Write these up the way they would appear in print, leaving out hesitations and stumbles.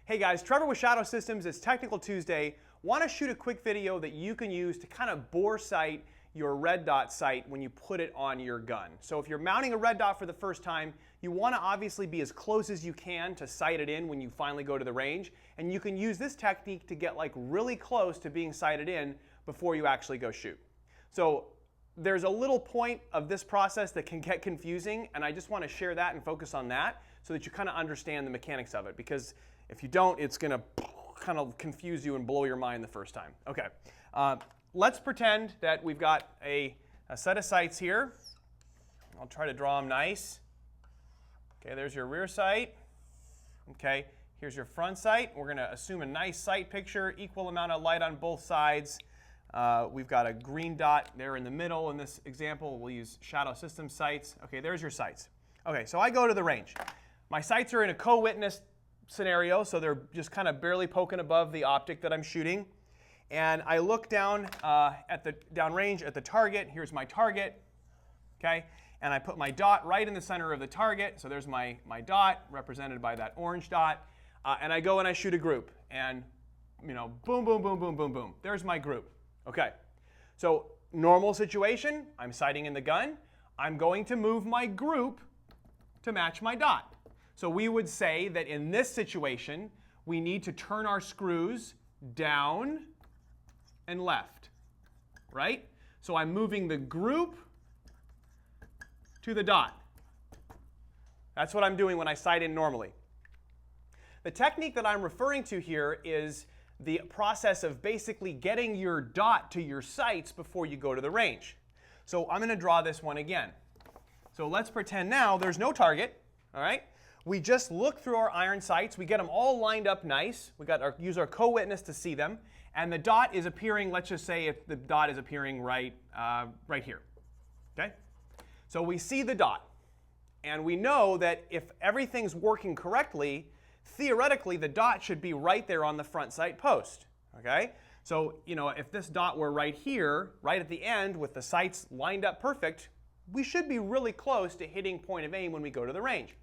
Hey guys, Trevor with Shadow Systems. It's Technical Tuesday. Want to shoot a quick video that you can use to kind of bore sight your red dot sight when you put it on your gun. So if you're mounting a red dot for the first time, you want to obviously be as close as you can to sight it in when you finally go to the range. And you can use this technique to get like really close to being sighted in before you actually go shoot. So there's a little point of this process that can get confusing, and I just want to share that and focus on that so that you kind of understand the mechanics of it, because if you don't, it's going to kind of confuse you and blow your mind the first time. Okay, let's pretend that we've got a set of sights here. I'll try to draw them nice. Okay, there's your rear sight. Okay, here's your front sight. We're going to assume a nice sight picture, equal amount of light on both sides. We've got a green dot there in the middle. In this example, we'll use Shadow Systems sights. Okay, there's your sights. Okay, so I go to the range. My sights are in a co-witness scenario, so they're just kind of barely poking above the optic that I'm shooting. And I look down at the downrange at the target. Here's my target. Okay, and I put my dot right in the center of the target. So there's my dot represented by that orange dot. And I go and I shoot a group. And, you know, boom, boom, boom, boom, boom, boom. There's my group. Okay, so normal situation, I'm sighting in the gun. I'm going to move my group to match my dot. So we would say that in this situation, we need to turn our screws down and left, right? So I'm moving the group to the dot. That's what I'm doing when I sight in normally. The technique that I'm referring to here is the process of basically getting your dot to your sights before you go to the range. So I'm going to draw this one again. So let's pretend now there's no target, all right? We just look through our iron sights. We get them all lined up nice. We got use our co-witness to see them. And the dot is appearing, let's just say if the dot is appearing right here, okay? So we see the dot. And we know that if everything's working correctly, theoretically, the dot should be right there on the front sight post, okay? So, you know, if this dot were right here, right at the end with the sights lined up perfect, we should be really close to hitting point of aim when we go to the range.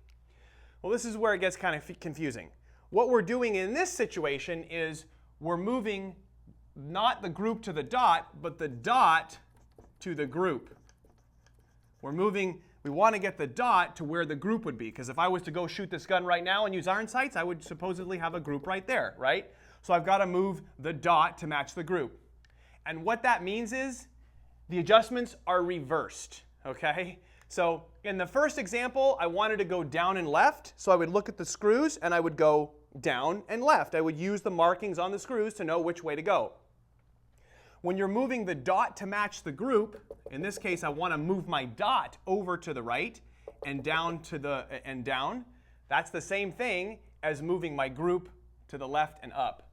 Well, this is where it gets kind of confusing. What we're doing in this situation is we're moving not the group to the dot, but the dot to the group. We want to get the dot to where the group would be, because if I was to go shoot this gun right now and use iron sights, I would supposedly have a group right there, right? So I've got to move the dot to match the group. And what that means is the adjustments are reversed, okay? So in the first example, I wanted to go down and left, so I would look at the screws and I would go down and left. I would use the markings on the screws to know which way to go. When you're moving the dot to match the group, in this case, I want to move my dot over to the right and down to the down. That's the same thing as moving my group to the left and up.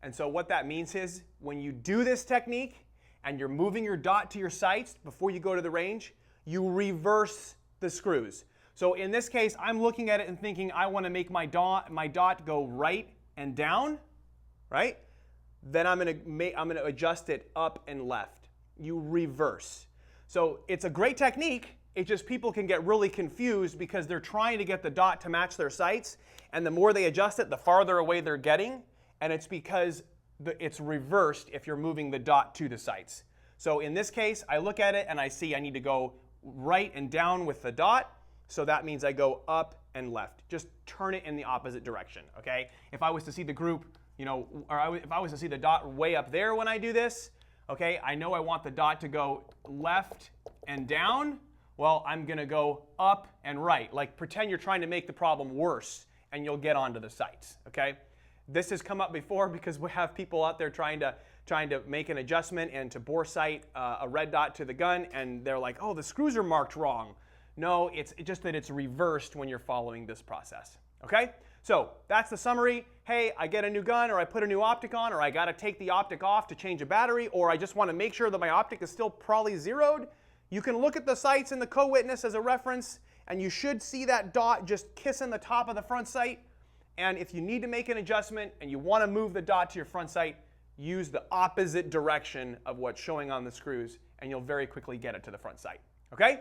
And so what that means is when you do this technique and you're moving your dot to your sights before you go to the range, you reverse the screws. So in this case, I'm looking at it and thinking I want to make my dot go right and down, right? Then I'm going to adjust it up and left. You reverse. So it's a great technique. It's just people can get really confused because they're trying to get the dot to match their sights, and the more they adjust it, the farther away they're getting, and it's because it's reversed if you're moving the dot to the sights. So in this case, I look at it and I see I need to go right and down with the dot, so that means I go up and left. Just turn it in the opposite direction, okay? If I was to see the group, you know, or if I was to see the dot way up there when I do this, okay, I know I want the dot to go left and down. Well, I'm going to go up and right. Like pretend you're trying to make the problem worse, and you'll get onto the sights, okay? This has come up before because we have people out there trying to make an adjustment and to bore sight a red dot to the gun, and they're like, oh, the screws are marked wrong. No, it's just that it's reversed when you're following this process, okay? So that's the summary. Hey, I get a new gun, or I put a new optic on, or I got to take the optic off to change a battery, or I just want to make sure that my optic is still probably zeroed. You can look at the sights in the co-witness as a reference, and you should see that dot just kissing the top of the front sight. And if you need to make an adjustment and you want to move the dot to your front sight, use the opposite direction of what's showing on the screws, and you'll very quickly get it to the front sight. Okay?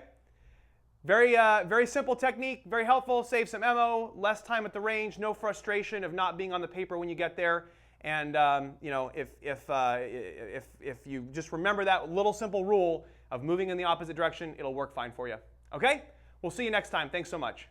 Very simple technique, very helpful, save some ammo, less time at the range, no frustration of not being on the paper when you get there. And you know, if you just remember that little simple rule of moving in the opposite direction, it'll work fine for you. Okay? We'll see you next time. Thanks so much.